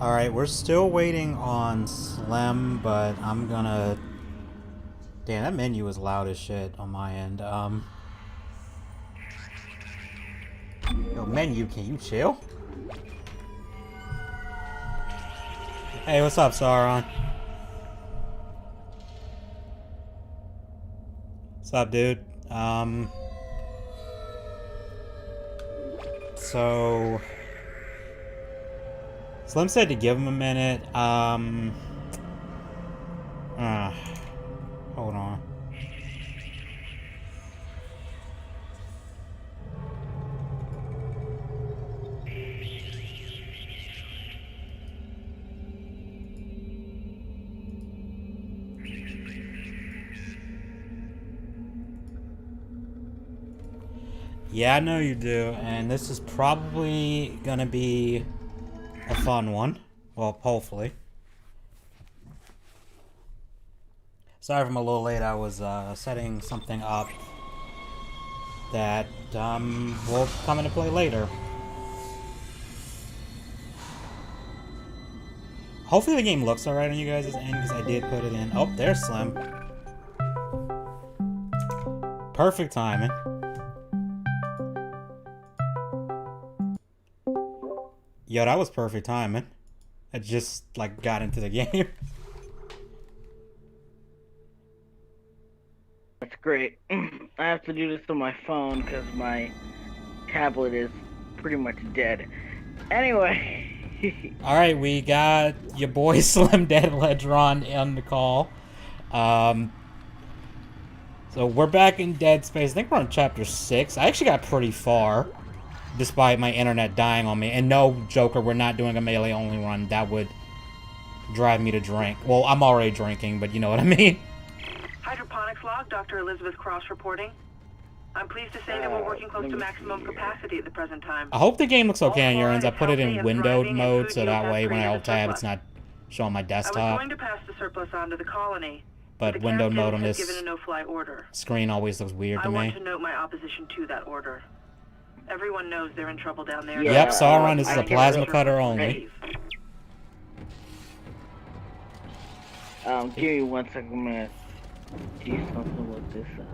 Alright, we're still waiting on Slim, but I'm gonna... Damn, that menu was loud as shit on my end. Yo, menu, can you chill? Hey, what's up, Sauron? What's up, dude? So... Slim said to give him a minute. Hold on. Yeah, I know you do, and this is probably gonna be a fun one. Well, hopefully. Sorry if I'm a little late. I was setting something up that will come into play later. Hopefully the game looks alright on you guys' end, because I did put it in. Oh, there's Slim. Perfect timing. Yo, that was perfect timing. I just, like, got into the game. That's great. I have to do this on my phone because my tablet is pretty much dead. Anyway. Alright, we got your boy Slim Dead Ledron on the call. So we're back in Dead Space. I think we're on chapter 6. I actually got pretty far, despite my internet dying on me. And no, Joker, we're not doing a melee-only run. That would drive me to drink. Well, I'm already drinking, but you know what I mean. Hydroponics log, Dr. Elizabeth Cross reporting. I'm pleased to say that we're working close to maximum capacity at the present time. I hope the game looks okay on your ends. I put it in windowed mode, so that way when I alt-tab, it's not showing my desktop. I was going to pass the surplus on to the colony, but windowed mode on this given a no-fly order. Screen always looks weird to me. I want to note my opposition to that order. Everyone knows they're in trouble down there. Yep, Sauron, this is a plasma cutter only. Give me 1 second, I'm gonna do something with this thing.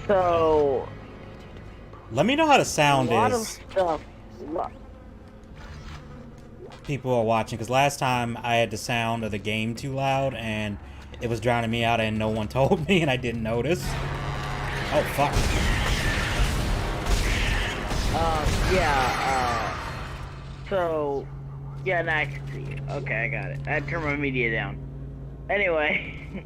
So, let me know how the sound a lot is. Of stuff. People are watching, because last time I had the sound of the game too loud and it was drowning me out and no one told me and I didn't notice. Oh fuck. So, yeah, now I can see you. Okay, I got it. I had to turn my media down. Anyway.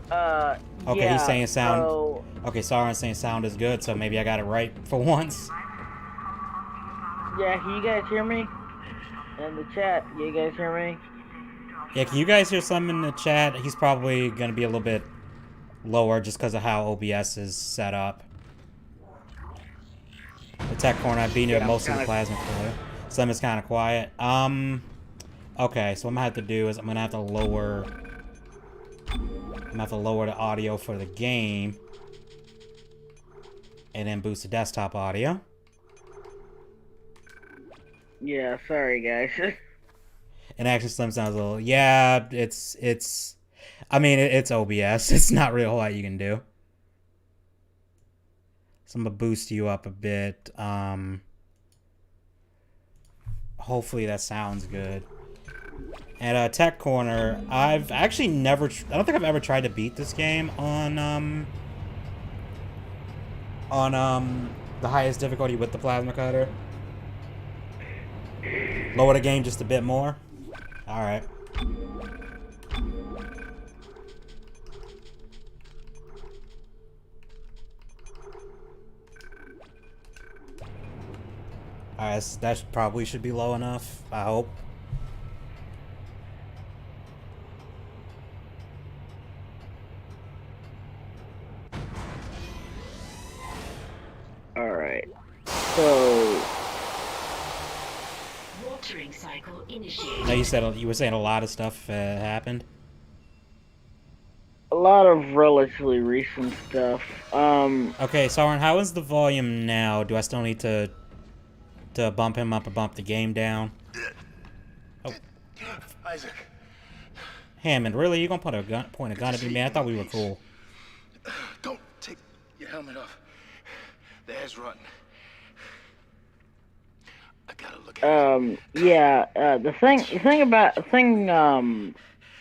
Okay, yeah, he's saying sound. So... Okay, Sauron's saying sound is good, so maybe I got it right for once. Yeah, can you guys hear me? In the chat, you guys hear me? Yeah, can you guys hear something in the chat? He's probably going to be a little bit lower just because of how OBS is set up. The tech corner, I've been here most of the plasma cooler. Slim is kind of quiet. Okay, so what I'm going to have to do is I'm going to have to lower... the audio for the game. And then boost the desktop audio. Yeah, sorry guys. And actually Slim sounds a little... Yeah, it's... I mean, it's OBS. It's not really a whole lot you can do. So I'm going to boost you up a bit. Hopefully that sounds good. At Tech Corner, I've actually never... I don't think I've ever tried to beat this game on the highest difficulty with the plasma cutter. Lower the game just a bit more. Alright. Alright, that probably should be low enough, I hope. Alright. So... Watering cycle initiated. Now you were saying a lot of stuff happened. A lot of relatively recent stuff. Okay, Sauron, how is the volume now? Do I still need to bump him up or bump the game down? Oh. Isaac. Hammond, really? You gonna point a gun at me, man? I thought we were cool. Don't take your helmet off. The air's rotten. I gotta look at it. Yeah, the thing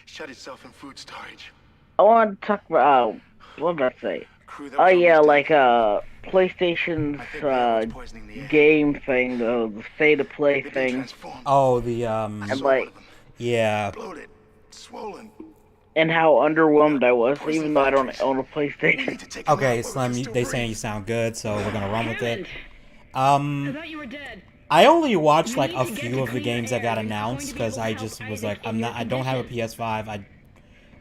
Shut itself in food storage. I want to talk about, what did I say? Oh yeah, like, PlayStation's, game thing, the pay-to-play thing. Oh, the, And like, yeah. Bloated, swollen. And how underwhelmed I was, even though I don't own a PlayStation. Okay, Slim, they saying you sound good, so we're gonna run with it. I thought you were dead. I only watched like a few of the games that got announced because I just was like, I don't have a PS5.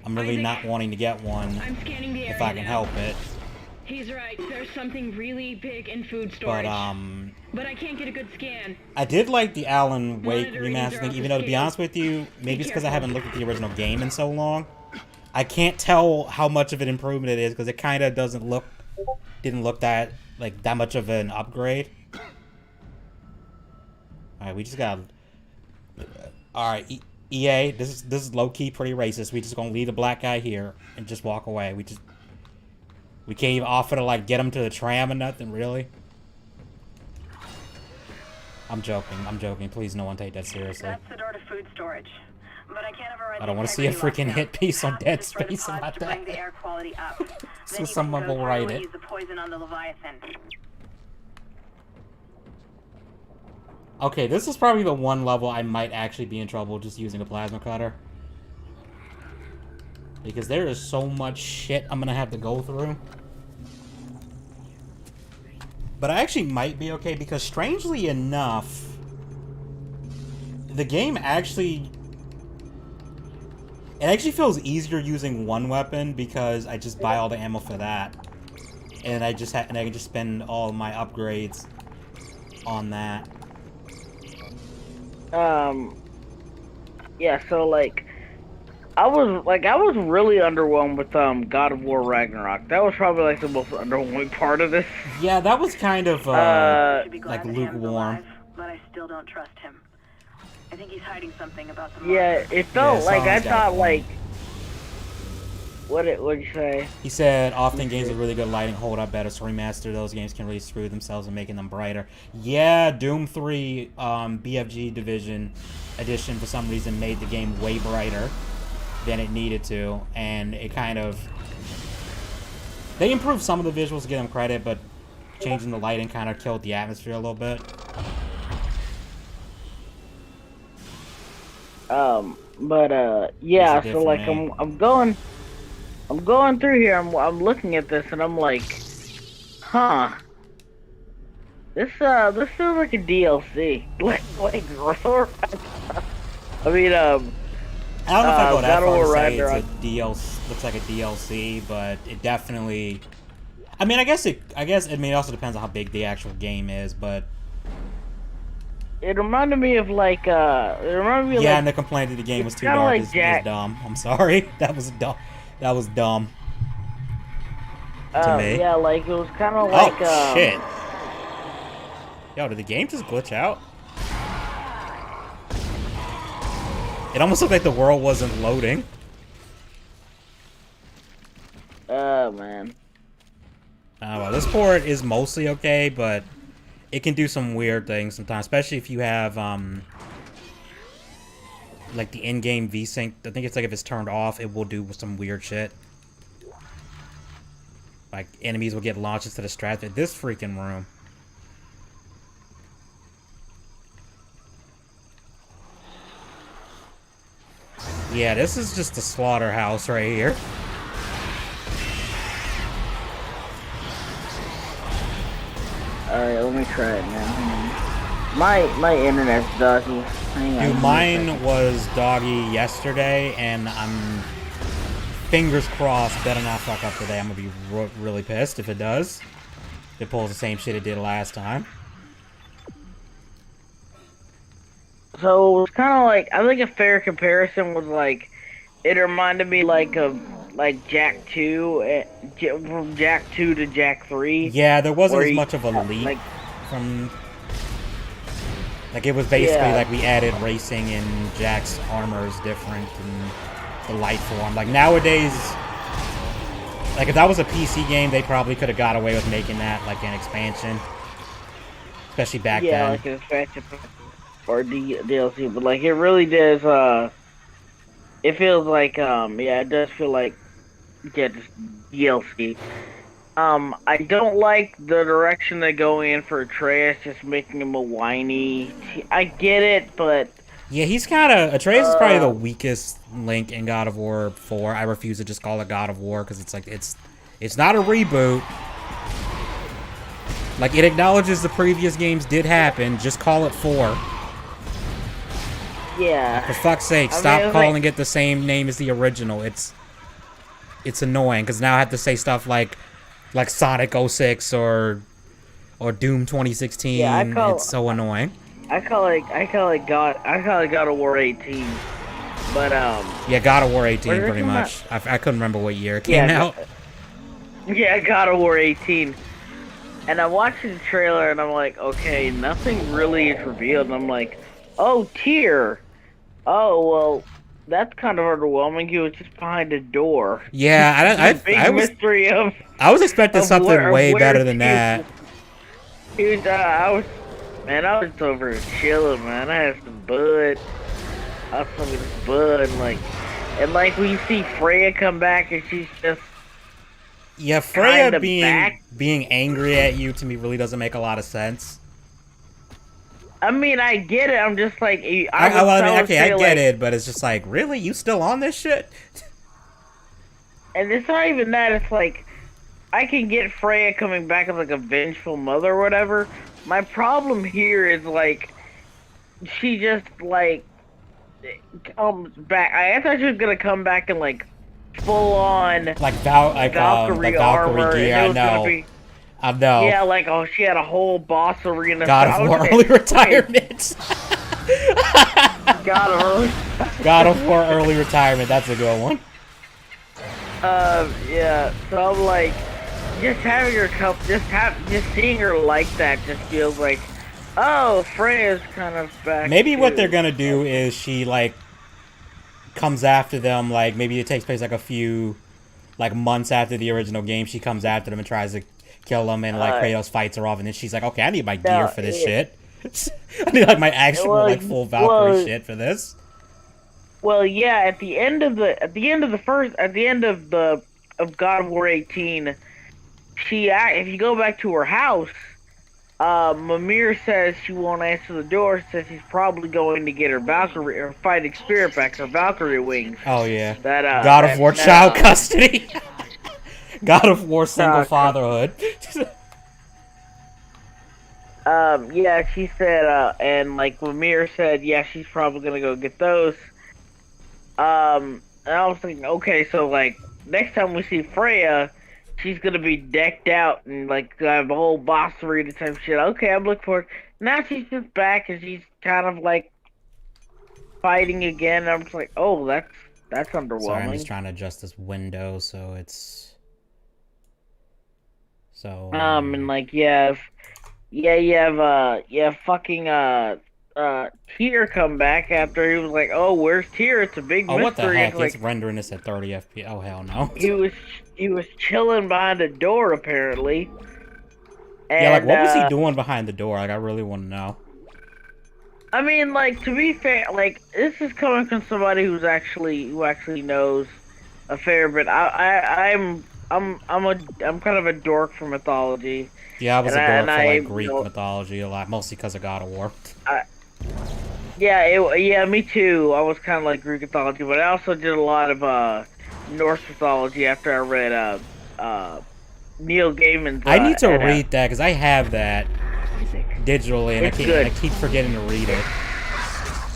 I'm really not wanting to get one if I can help it. He's right. There's something really big in food storage. But I can't get a good scan. I did like the Alan Wake remaster thing, even though to be honest with you, maybe it's because I haven't looked at the original game in so long. I can't tell how much of an improvement it is because it kind of didn't look that much of an upgrade. All right, we just got. All right, EA, this is low key pretty racist. We just gonna leave the black guy here and just walk away. We can't even offer to like get him to the tram or nothing, really. I'm joking. Please, no one take that seriously. That's the door to food storage. but I can't override I don't want to see a freaking hit piece on Dead Space about that. Bring the air quality up. So someone will write it. Use the poison on the Leviathan. Okay, this is probably the one level I might actually be in trouble just using a plasma cutter. Because there is so much shit I'm gonna have to go through. But I actually might be okay because strangely enough, the game actually... It actually feels easier using one weapon because I just buy all the ammo for that. And I can just spend all my upgrades on that. Yeah, so like I was really underwhelmed with God of War Ragnarok. That was probably like the most underwhelming part of this. Yeah, that was kind of like lukewarm. But I still don't trust him. I think he's hiding something about the Yeah, it felt like I thought like what'd you say? He said often games with really good lighting hold up better, so remaster those games can really screw themselves in making them brighter. Yeah, Doom 3 BFG Division Edition for some reason made the game way brighter than it needed to, and it kind of... They improved some of the visuals to give them credit, but changing the lighting kind of killed the atmosphere a little bit. Yeah, so like I'm going through here, I'm looking at this and I'm like, huh. This feels like a DLC. like I mean, I don't know if I go that far to say it's a DLC, looks like a DLC, but it definitely... I mean, I guess it also depends on how big the actual game is, but... It reminded me of like, Yeah, and the complaint that the game was too dark is dumb. I'm sorry. That was dumb. That was dumb. To me. Yeah, like, it was kind of like, Oh, shit. Yo, did the game just glitch out? It almost looked like the world wasn't loading. Oh, man. Well, this port is mostly okay, but it can do some weird things sometimes, especially if you have, like the in-game VSync. I think it's like if it's turned off, it will do some weird shit. Like, enemies will get launched instead of strafed. This freaking room. Yeah, this is just a slaughterhouse right here. Alright, let me try it now. My internet's doggy. Hang on. Dude, mine was doggy yesterday, and I'm fingers crossed better not fuck up today. I'm gonna be really pissed if it does. If it pulls the same shit it did last time. So it was kind of like, I think a fair comparison was like, it reminded me like of like Jak 2, from Jak 2 to Jak 3. Yeah, there wasn't as much of a leap from... Like, it was basically like we added racing and Jak's armor is different and the light form. Like, nowadays... Like, if that was a PC game, they probably could have got away with making that, like, an expansion. Especially back then. Yeah, like an expansion or DLC, but like, it really does, it feels like, yeah, it does feel like, yeah, just DLC. I don't like the direction they go in for Atreus, just making him a whiny... I get it, but... Yeah, he's kind of... Atreus is probably the weakest Link in God of War 4. I refuse to just call it God of War, because it's like, it's not a reboot. Like, it acknowledges the previous games did happen, just call it 4. Yeah. For fuck's sake, stop calling it the same name as the original. It's annoying, because now I have to say stuff like Sonic 06 or Doom 2016. Yeah, it's so annoying. I call it God of War 18. But yeah, God of War 18 pretty much. I couldn't remember what year it came out. Yeah, God of War 18. And I'm watching the trailer and I'm like, okay, nothing really is revealed. And I'm like, oh, Tyr. Oh, well, that's kind of underwhelming. He was just behind a door. Yeah, I was expecting something way better than that. I was over chilling, man. I had some bud. some of this blood, and like when you see Freya come back and she's just yeah, Freya back. being angry at you to me really doesn't make a lot of sense. I mean, I get it. I'm just like, okay, I get it, but it's just like, really, you still on this shit? And it's not even that. It's like, I can get Freya coming back as like a vengeful mother or whatever. My problem here is like, she just like comes back. I thought she was gonna come back in like full on like Valkyrie armor. gear. I know. Yeah, like she had a whole boss arena. God of War early retirement. God of War early retirement. That's a good one. Yeah. So I'm like, just having her come, just seeing her like that, just feels like, oh, Freya's kind of back. Maybe too. what they're gonna do is she like comes after them. Like maybe it takes place like a few like months after the original game. She comes after them and tries to kill them, and like Kratos fights her off, and then she's like, okay, I need my gear for this shit. I need like my actual like full Valkyrie shit for this. Well, yeah, at the end of God of War 18, if you go back to her house, Mimir says she won't answer the door, says she's probably going to get her Valkyrie or fighting spirit back, her Valkyrie wings. Oh yeah. God of War child custody. God of War single fatherhood. Yeah, she said, and like Mimir said, yeah, she's probably gonna go get those. And I was thinking, okay, so like next time we see Freya, she's gonna be decked out and like have a whole boss arena type shit. Okay, I'm looking for it. Now she's just back and she's kind of like fighting again. And I'm just like, oh, that's underwhelming. Sorry, I'm just trying to adjust this window so it's and like you have fucking Tyr come back after he was like, oh, where's Tyr? It's a big mystery. What the heck? Like, it's rendering this at 30 FPS. Oh hell no. He was chilling behind a door apparently. And, yeah, like what was he doing behind the door? Like I really want to know. I mean, like to be fair, like this is coming from somebody who actually knows a fair bit. I'm kind of a dork for mythology. Yeah, I was a dork for like Greek mythology a lot, mostly because of God of War. Yeah, me too. I was kind of like Greek mythology, but I also did a lot of Norse mythology after I read Neil Gaiman's. I need to read that because I have that digitally, and I keep forgetting to read it.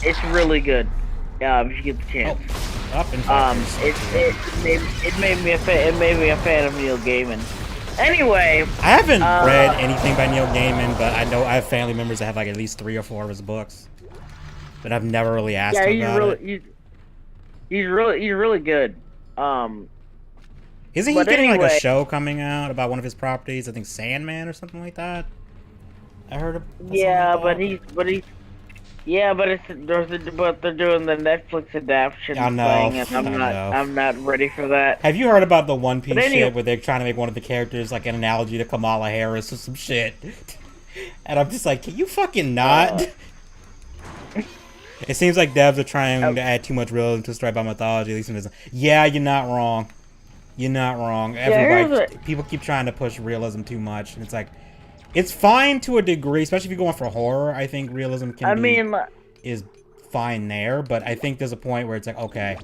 It's really good. If you get the chance. It made me a fan of Neil Gaiman. Anyway, I haven't read anything by Neil Gaiman, but I know I have family members that have like at least 3 or 4 of his books. But I've never really asked him about it. He's really good. Isn't he getting like a show coming out about one of his properties? I think Sandman or something like that. I heard of. Yeah, but they're doing the Netflix adaptation thing, and I'm not ready for that. Have you heard about the One Piece shit where they're trying to make one of the characters like an analogy to Kamala Harris or some shit? And I'm just like, can you fucking not? It seems like devs are trying to add too much realism to story by mythology. At least in yeah, you're not wrong. You're not wrong. People keep trying to push realism too much, and it's like, it's fine to a degree, especially if you're going for horror. I think realism is fine there, but I think there's a point where it's like, okay,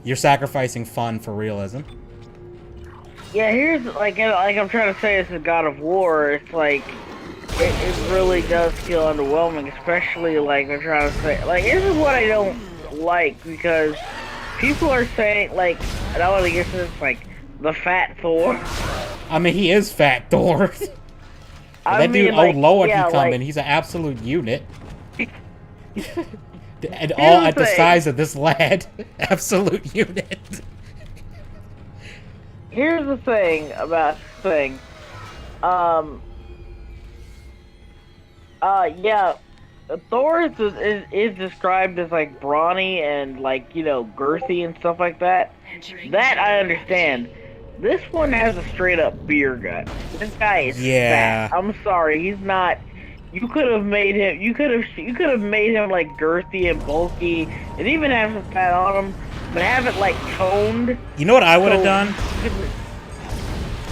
you're sacrificing fun for realism. Yeah, here's like I'm trying to say, this is God of War. It's like it really does feel underwhelming, especially like they're trying to say, like, this is what I don't like, because people are saying, like, and I want to get to this, like, the fat Thor. I mean, he is fat Thor. Dude, old Loa can come in. He's an absolute unit. And all at the size of this lad. Absolute unit. Here's the thing about this thing. Yeah, Thor is described as like brawny and like, you know, girthy and stuff like that. That I understand. This one has a straight up beer gut. This guy is fat. I'm sorry, he's not you could have made him. You could have made him like girthy and bulky, and even have some fat on him, but have it like toned. You know what I would have done?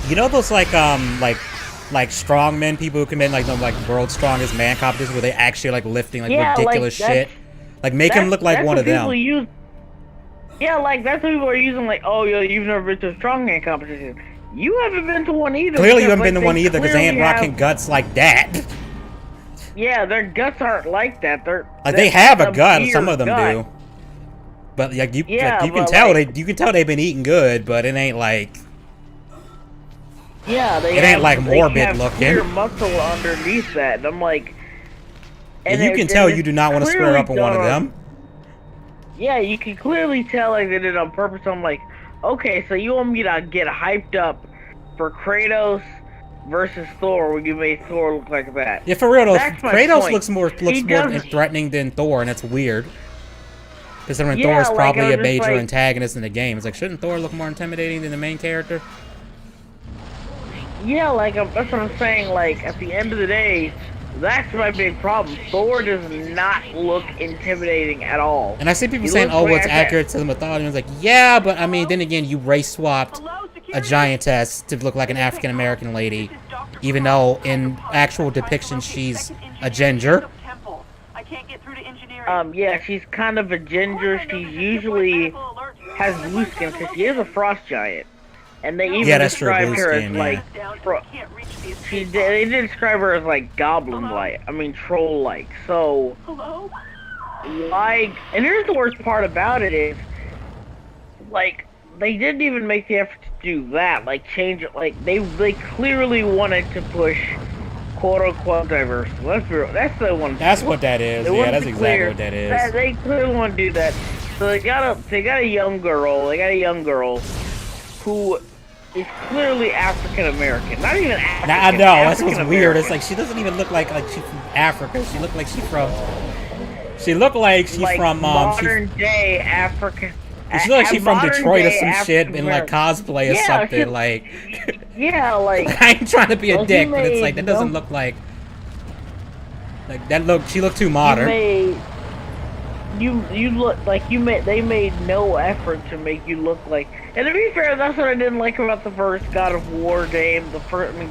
You know those like strongmen people who come in like the world's strongest man competition where they actually like lifting like ridiculous shit. Like make him look like one of them. Yeah, like that's what people are using. Like, oh, you've never been to a strongman competition. You haven't been to one either. Clearly, you haven't been to one either because they ain't rocking guts like that. Yeah, their guts aren't like that. Like they have a gut. Some of them do. But like you can tell they've been eating good, but it ain't like. Yeah, it ain't like morbid looking. Clear muscle underneath that, and I'm like. And you can tell you do not want to square up on one of them. Yeah, you can clearly tell like they did it on purpose. I'm like, okay, so you want me to get hyped up for Kratos versus Thor when you made Thor look like that? Yeah, for real though, Kratos looks more threatening than Thor, and that's weird. Considering Thor is probably a major antagonist in the game. It's like, shouldn't Thor look more intimidating than the main character? Yeah, like that's what I'm saying. Like at the end of the day, that's my big problem. Thor does not look intimidating at all. And I see people saying, "Oh, well, it's accurate to the mythology." It's like, yeah, but I mean, then again, you race swapped a giantess to look like an African American lady, even though in actual depiction she's a ginger. Yeah, she's kind of a ginger. She usually has blue skin because she is a frost giant. And they even described her as like, they did describe her as like goblin-like, I mean troll-like. So, like, and here's the worst part about it is, like, they didn't even make the effort to do that, like change it. Like they clearly wanted to push quote-unquote diversity. Let's be real, that's the one. That's what that is. Yeah, that's exactly what that is. They clearly want to do that. So they got a young girl. They got a young girl who is clearly African American. Not even African. I know, that's what's weird. It's like she doesn't even look like she's from Africa. She looked like she's from. She looked like she's from modern day African. She looked like she's from Detroit or some shit in like cosplay or something. Like. Yeah, like. I ain't trying to be a dick, but it's like that doesn't look like. Like that look. She looked too modern. You look like they made no effort to make you look like. And to be fair, that's what I didn't like about the first God of War game,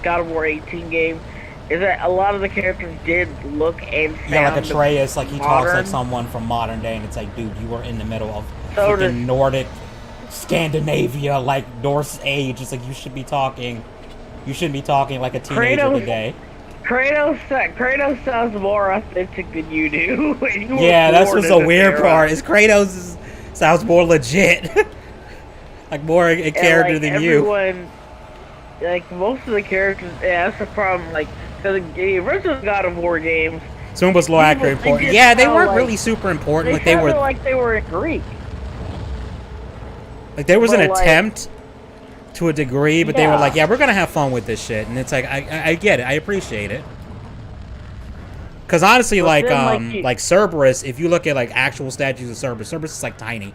God of War 18 game, is that a lot of the characters did look and sound. Yeah, like Atreus, like he talks like someone from modern day, and it's like, dude, you were in the middle of freaking Nordic Scandinavia, like Norse age. It's like you shouldn't be talking like a teenager today. Kratos sounds more authentic than you do. Yeah, that's what's the weird part. Is Kratos sounds more legit, like more a character than you. Like most of the characters, yeah, that's the problem. Like the original God of War games, some was low accurate important. Yeah, they weren't really super important. Like they were in Greek. Like there was an attempt to a degree, but they were like, yeah, we're gonna have fun with this shit, and it's like I get it, I appreciate it. Cause honestly, like Cerberus, if you look at like actual statues of Cerberus is like tiny.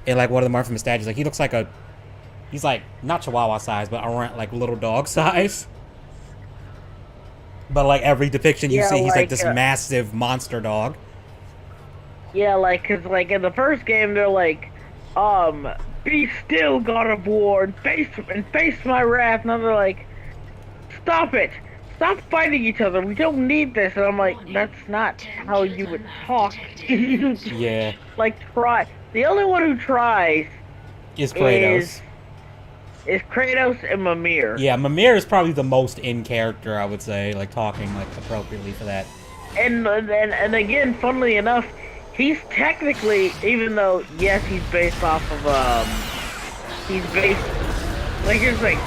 And like one of the more famous statues, like he looks like he's like not Chihuahua size, but around like little dog size. But like every depiction you see, he's like this massive monster dog. Yeah, like cause like in the first game, they're like, be still, God of War, and face my wrath. And they're like, stop it. Stop fighting each other. We don't need this. And I'm like, that's not how you would talk. Yeah. Like, try. The only one who tries is Kratos. Is Kratos and Mimir. Yeah, Mimir is probably the most in character, I would say, like talking like appropriately for that. And again, funnily enough, he's technically, even though yes, he's based off of like here's like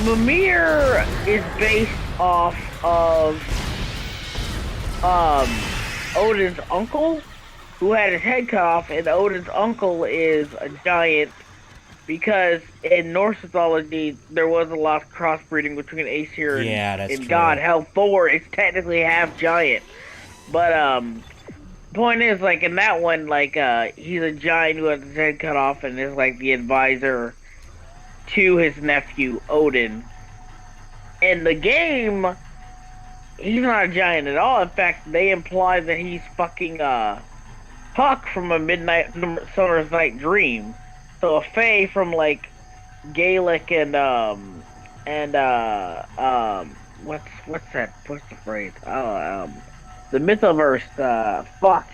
Mimir is based off of Odin's uncle, who had his head cut off, and Odin's uncle is a giant because in Norse mythology there was a lot of crossbreeding between Aesir and God. Hell, Thor is technically half giant, but point is, like in that one, like he's a giant who has his head cut off and is like the advisor to his nephew Odin. In the game, he's not a giant at all. In fact, they imply that he's fucking Puck from a Midnight Summer's Night Dream. So a fae from like Gaelic and what's the phrase? The Mythoverse. What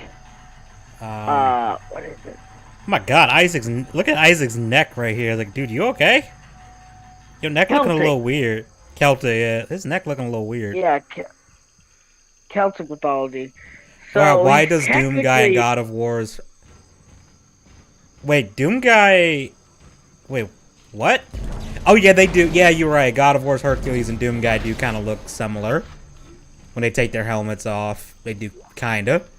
is it? Oh my God, look at Isaac's neck right here. Like, dude, you okay? Your neck looking a little weird. Celtic, yeah. His neck looking a little weird. Yeah, Celtic mythology. So Wow, why does Doom Guy and God of War's... Wait, Doom Guy... Wait, what? Oh, yeah, they do. Yeah, you're right. God of War's Hercules and Doom Guy do kind of look similar. When they take their helmets off, they do kind of.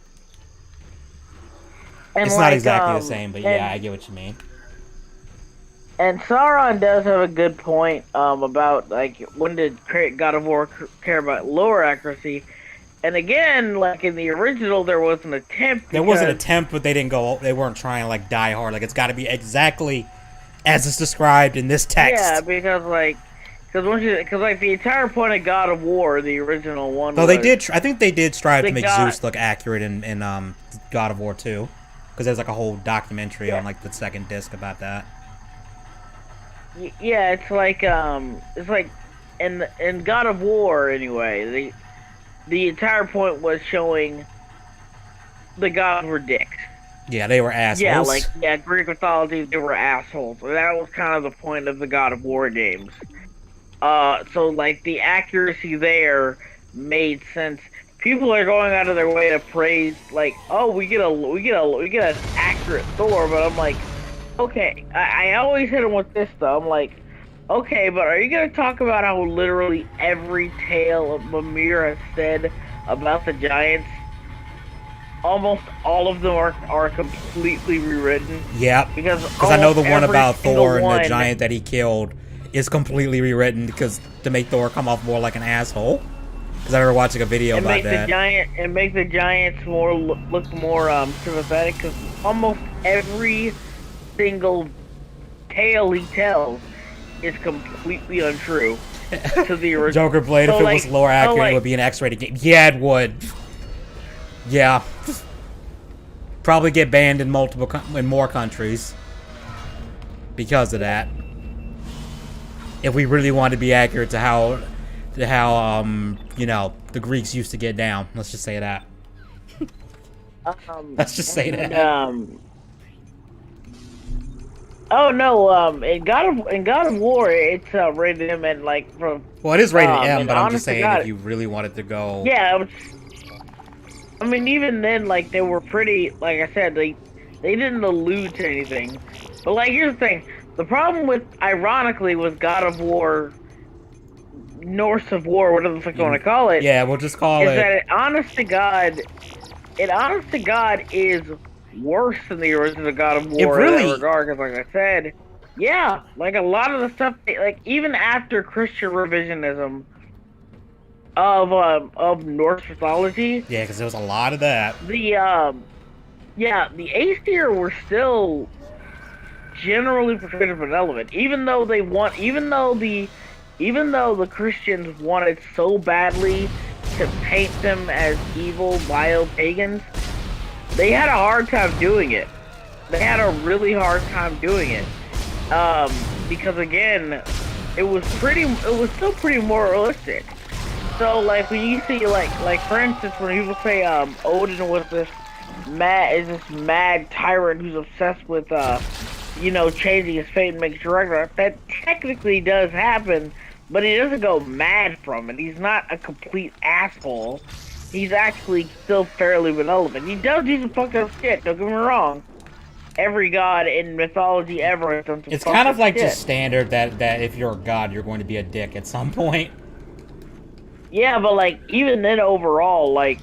It's not exactly the same, but yeah, I get what you mean. And Sauron does have a good point about, like, when did God of War care about lore accuracy? And again, like in the original, there was an attempt. There was an attempt, but they didn't go. They weren't trying to like die hard. Like it's got to be exactly as it's described in this text. Yeah, because like the entire point of God of War, the original one. No, they did. I think they did strive to make Zeus look accurate in God of War 2, because there's like a whole documentary on like the second disc about that. Yeah, it's like in God of War anyway. The entire point was showing the gods were dicks. Yeah, they were assholes. Yeah, Greek mythology, they were assholes. And that was kind of the point of the God of War games. So like the accuracy there made sense. People are going out of their way to praise, like, oh, we get an accurate Thor, but I'm like, okay. I always hit him with this though. I'm like, okay, but are you going to talk about how literally every tale of Mimir has said about the Giants, almost all of them are completely rewritten? Yeah, because I know the one about Thor and the giant that he killed is completely rewritten because to make Thor come off more like an asshole. Because I remember watching a video about that. And make the Giants look more sympathetic, because almost every single tale he tells is completely untrue to the original. Joker Blade, if it was lore accurate, it would be an X-rated game. Yeah, it would. Yeah. Probably get banned in more countries because of that. If we really want to be accurate to how you know, the Greeks used to get down. Let's just say that. Let's just say that. Oh no! In God of War, it's rated M and like from. Well, it is rated M, but I'm just saying if you really wanted to go. Yeah, I mean, even then, like they were pretty. Like I said, they didn't allude to anything. But like, here's the thing: the problem with, ironically, with God of War, Norse of War, whatever the fuck you want to call it. Yeah, we'll just call it. Is that honest to God is worse than the original God of War in that regard, because like I said, yeah, like a lot of the stuff, like even after Christian revisionism of Norse mythology, yeah, because there was a lot of that. The Aesir were still generally portrayed as benevolent, even though the Christians wanted so badly to paint them as evil bio-pagans. They had a hard time doing it. They had a really hard time doing it. Because again, it was still pretty moralistic. So like when you see like for instance when people say Odin was this mad tyrant who's obsessed with you know, changing his fate and making sure that technically does happen, but he doesn't go mad from it. He's not a complete asshole. He's actually still fairly benevolent. He does do some fucked up shit, don't get me wrong. Every god in mythology ever has done some It's kind of like just standard that if you're a god, you're going to be a dick at some point. Yeah, but like, even then overall, like,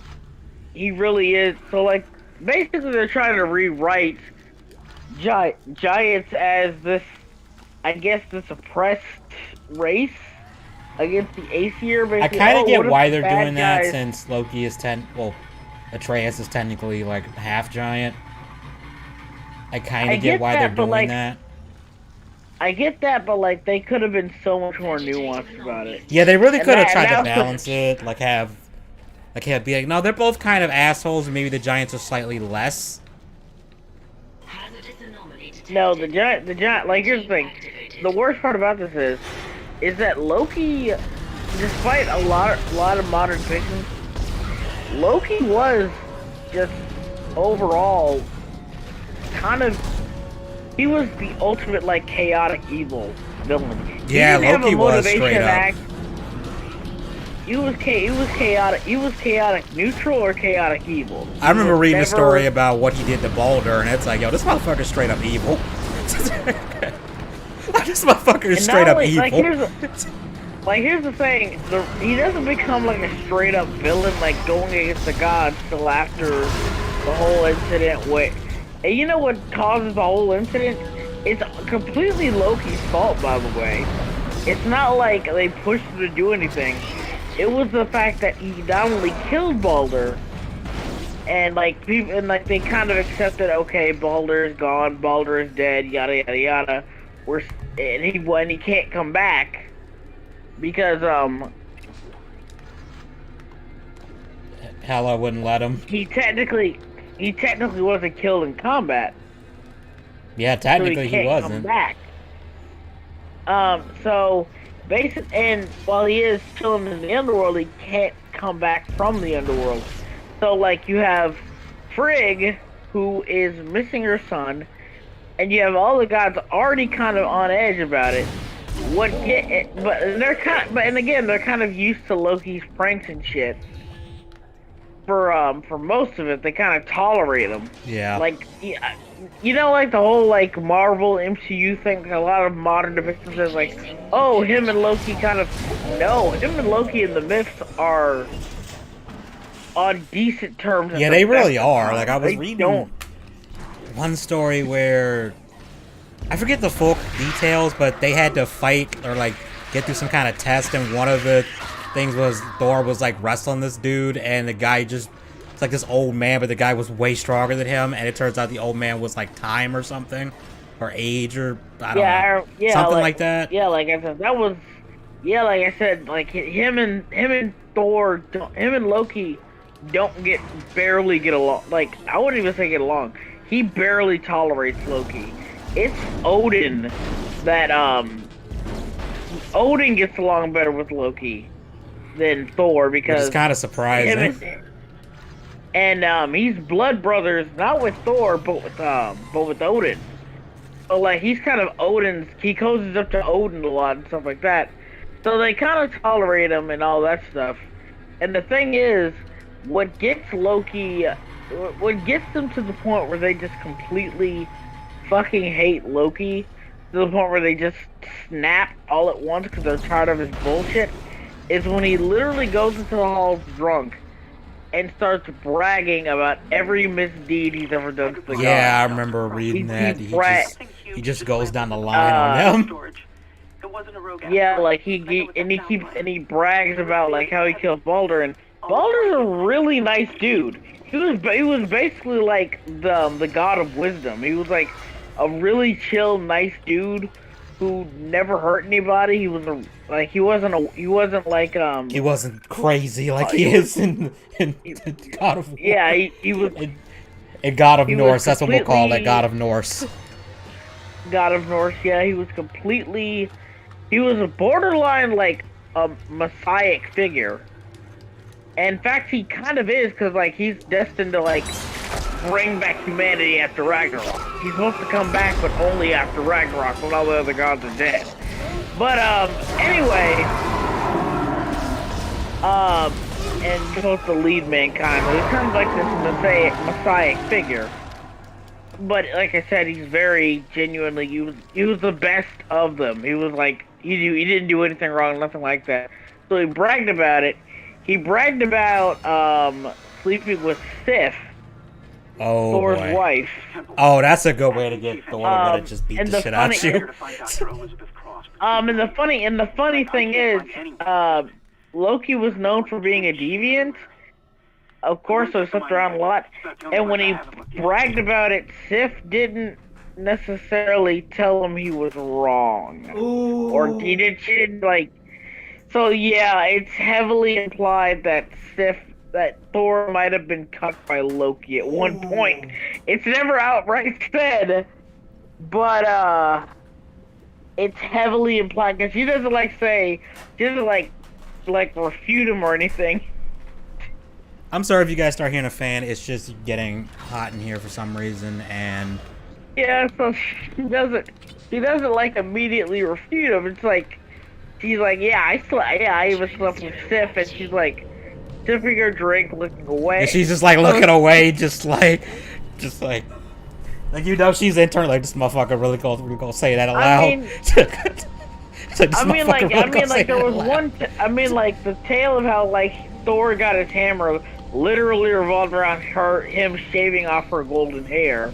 he really is. So like, basically they're trying to rewrite giants as this, I guess, this oppressed race against the Aesir. I kind of get why they're doing that, since Loki is Atreus is technically like half giant. I kind of get why they're doing that. I get that, but like they could have been so much more nuanced about it. Yeah, they really could have tried to balance it, like have Like, he'd be like, no, they're both kind of assholes, and maybe the Giants are slightly less. No, the giant, like, here's the thing. The worst part about this is that Loki, despite a lot of modern fiction, Loki was just overall kind of, he was the ultimate, like, chaotic evil villain. Yeah, Loki was straight up. He was chaotic. He was chaotic neutral or chaotic evil. I remember reading a story about what he did to Baldur, and it's like, yo, this motherfucker's straight up evil. This motherfucker is straight up evil. Like, here's the thing. He doesn't become like a straight up villain, like going against the gods till after the whole incident. And you know what causes the whole incident? It's completely Loki's fault, by the way. It's not like they pushed him to do anything. It was the fact that he not only killed Baldur, and like people, and like they kind of accepted, okay, Baldur is gone, Baldur is dead, yada yada yada. And he can't come back because Hela wouldn't let him. He technically wasn't killed in combat. Yeah, technically so he wasn't. Come back. So. And while he is chilling in the underworld, he can't come back from the underworld. So, like, you have Frigg, who is missing her son, and you have all the gods already kind of on edge about it. They're kind of used to Loki's pranks and shit. For most of it, they kind of tolerate him. Yeah. Like, you know, like the whole like Marvel MCU thing. A lot of modern depictions is like, oh, him and Loki kind of. No, him and Loki in the myths are on decent terms. Yeah, they really are. Like, I was reading one story where I forget the full details, but they had to fight or like get through some kind of test, and one of the things was Thor was like wrestling this dude, and the guy just, it's like this old man, but the guy was way stronger than him, and it turns out the old man was like time or something, or age, or I don't know, something like that. Yeah, like I said, that was, yeah, like I said, like him and Thor, him and Loki barely get along. Like, I wouldn't even say get along. He barely tolerates Loki. It's Odin that Odin gets along better with Loki than Thor, because it's kind of surprising. And he's blood brothers, not with Thor, but with Odin. So like he's kind of Odin's. He cozies up to Odin a lot and stuff like that. So they kind of tolerate him and all that stuff. And the thing is, what gets Loki, what gets them to the point where they just completely fucking hate Loki, to the point where they just snap all at once because they're tired of his bullshit, is when he literally goes into the hall drunk and starts bragging about every misdeed he's ever done to the gods. I remember reading that. He just goes down the line on them. Yeah, like he brags about like how he killed Baldur, and Baldur's a really nice dude. He was basically like the god of wisdom. He was like a really chill, nice dude who never hurt anybody. He was he wasn't crazy like he is in God of War. Yeah, he was in God of Norse. That's what we'll call it, God of Norse. God of Norse. Yeah, he was a borderline like a messiah figure. And in fact, he kind of is, because like he's destined to like bring back humanity after Ragnarok. He's supposed to come back, but only after Ragnarok, when all the other gods are dead. But anyway, and he's supposed to lead mankind. He's kind of like this messiah figure. But like I said, he's very genuinely. He was the best of them. He was like he didn't do anything wrong, nothing like that. So he bragged about it. He bragged about sleeping with Sif, Thor's wife. Oh, that's a good way to get Thor to just beat the shit out of you. And the funny thing is, Loki was known for being a deviant. Of course, so he slept around a lot. And when he bragged about it, Sif didn't necessarily tell him he was wrong. Ooh. Or she didn't like. So yeah, it's heavily implied that that Thor might have been cucked by Loki at one point. It's never outright said, but it's heavily implied because she doesn't she doesn't refute him or anything. I'm sorry if you guys start hearing a fan. It's just getting hot in here for some reason, and yeah, so she doesn't immediately refute him. It's like she's like, yeah, I even slept with Sif, and she's like sipping her drink, looking away. And she's just like looking away, just like she's internally like, this motherfucker really gonna say that aloud. There was one. The tale of how Thor got his hammer literally revolved around him shaving off her golden hair.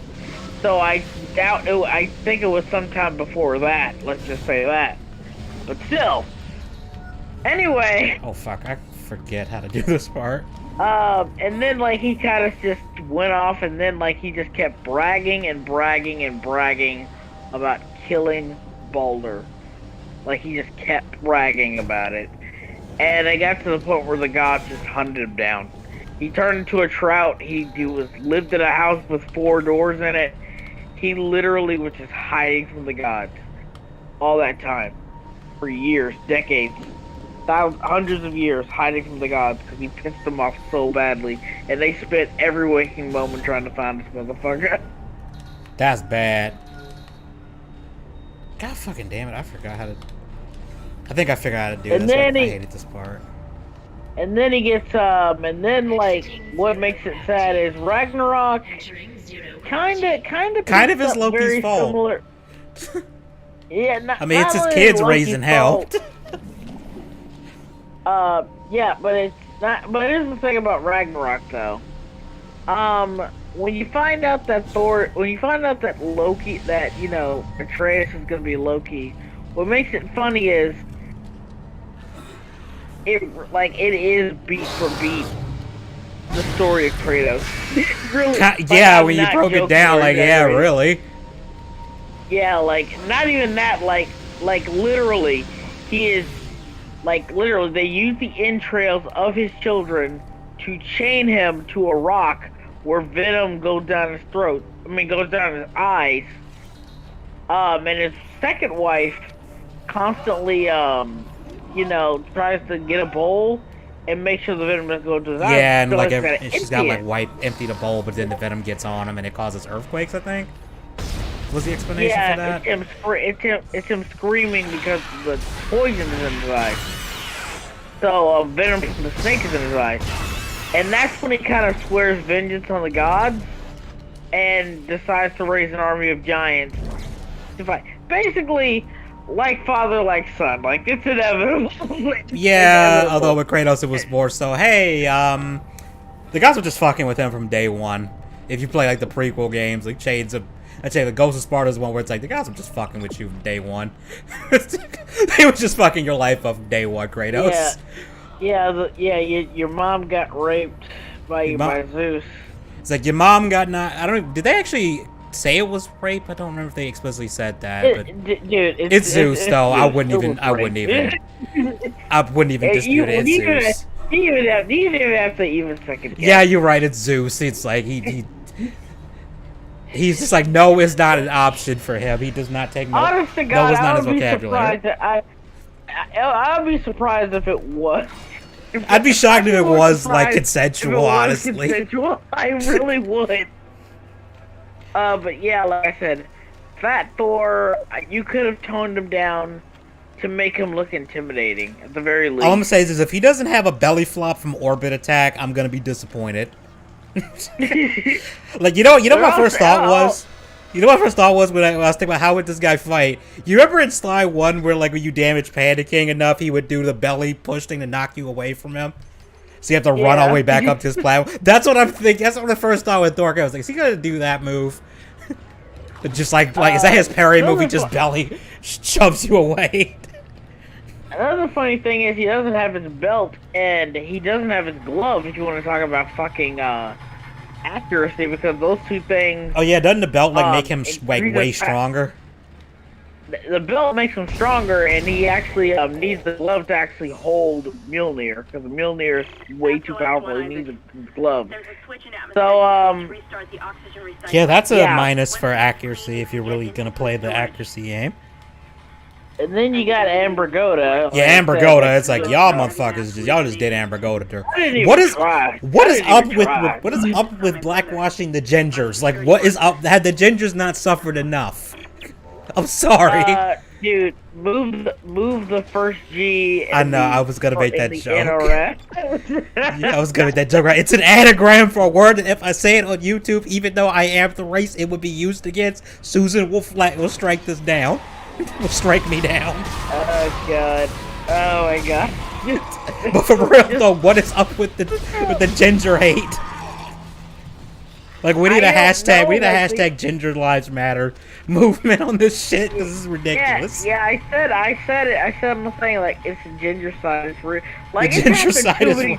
So I doubt it. I think it was sometime before that. Let's just say that. But still. Anyway. Oh fuck! I forget how to do this part. And then he kind of just went off, and then he just kept bragging and bragging and bragging about killing Baldur. He just kept bragging about it. And I got to the point where the gods just hunted him down. He turned into a trout. He lived in a house with 4 doors in it. He literally was just hiding from the gods all that time. For years, decades, hundreds of years hiding from the gods because he pissed them off so badly. And they spent every waking moment trying to find this motherfucker. That's bad. God fucking damn it, I forgot how to... I think I figured out how to do this, but I hated this part. And then he gets, what makes it sad is Ragnarok kind of is Loki's fault. Similar. Yeah, it's his kids raising hell. Yeah, but it's not, but here's the thing about Ragnarok, though. When you find out that Loki, Atreus is gonna be Loki, what makes it funny is, it is beat for beat the story of Kratos. Really, when you broke it down, really. Yeah, not even that, literally, he is, literally, they use the entrails of his children to chain him to a rock where venom goes down his throat, goes down his eyes. And his second wife constantly, tries to get a bowl and make sure the venom doesn't go to his eyes. Yeah, and she's got empty the bowl, but then the venom gets on him and it causes earthquakes, I think. Was the explanation for that? It's him screaming because the poison is in his eyes. So venom from the snake is in his eyes. And that's when he kind of swears vengeance on the gods and decides to raise an army of giants to fight. Basically, like father, like son. It's inevitable. Yeah, although with Kratos it was more so, hey, the gods were just fucking with him from day one. If you play the prequel games, I'd say the Ghost of Sparta is one where it's the gods were just fucking with you from day one. They were just fucking your life up from day one, Kratos. Your mom got raped by Zeus. It's your mom got did they actually say it was rape? I don't remember if they explicitly said that. It's Zeus, though. I wouldn't even dispute it. It's Zeus. You even have to even second guess. Yeah, you're right. It's Zeus. It's he's just no, it's not an option for him. He does not take no. Honest to God, I would be surprised. I'd be surprised if it was. I'd be shocked if it was consensual. Honestly, consensual, I really would. But yeah, like I said, Fat Thor, you could have toned him down to make him look intimidating at the very least. All I'm gonna say is if he doesn't have a belly flop from orbit attack, I'm gonna be disappointed. What my first thought was? When I was thinking about how would this guy fight? You remember in Sly 1 where when you damage Panda King enough, he would do the belly push thing to knock you away from him? So you have to run all the way back up to his platform. That's what I'm thinking. That's what the first thought with Thor. I was is he gonna do that move? Just is that his parry move? He just belly shoves you away. Another funny thing is he doesn't have his belt and he doesn't have his glove. If you want to talk about fucking accuracy, because those two things. Oh yeah, doesn't the belt make him way stronger? the belt makes him stronger, and he actually needs the glove to actually hold Mjolnir, because Mjolnir is way too powerful. He needs a glove. So yeah, that's a minus for accuracy if you're really gonna play the accuracy game. And then you got Ambergoda. Yeah, Ambergoda. It's like y'all motherfuckers, y'all just did Ambergoda to her. What is up with blackwashing the gingers? Like, what is up? Had the gingers not suffered enough? I'm sorry. Dude, move the first G. I know. I was gonna make that joke. Yeah, I was gonna make that joke. Right? It's an anagram for a word, and if I say it on YouTube, even though I am the race it would be used against, Susan will strike this down. Will strike me down. Oh god. Oh my god. But for real though, what is up with the ginger hate? Like we need a hashtag. We need a hashtag Ginger Lives Matter movement on this shit. This is ridiculous. Yeah, I said it. I said on the thing like it's the ginger side. It's real. Like the ginger side is real.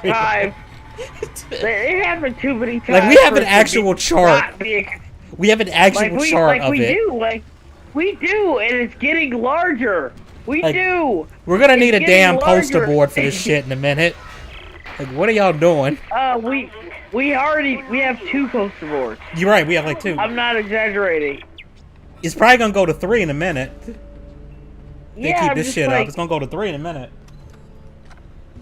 It happened too many times. Like we have an actual chart. We have an actual chart of it. We do, and it's getting larger. We do. We're gonna need a damn poster board for this shit in a minute. Like, what are y'all doing? We have 2 poster boards. You're right. We have like 2. I'm not exaggerating. It's probably gonna go to 3 in a minute. They Yeah, keep this shit up. It's gonna go to 3 in a minute.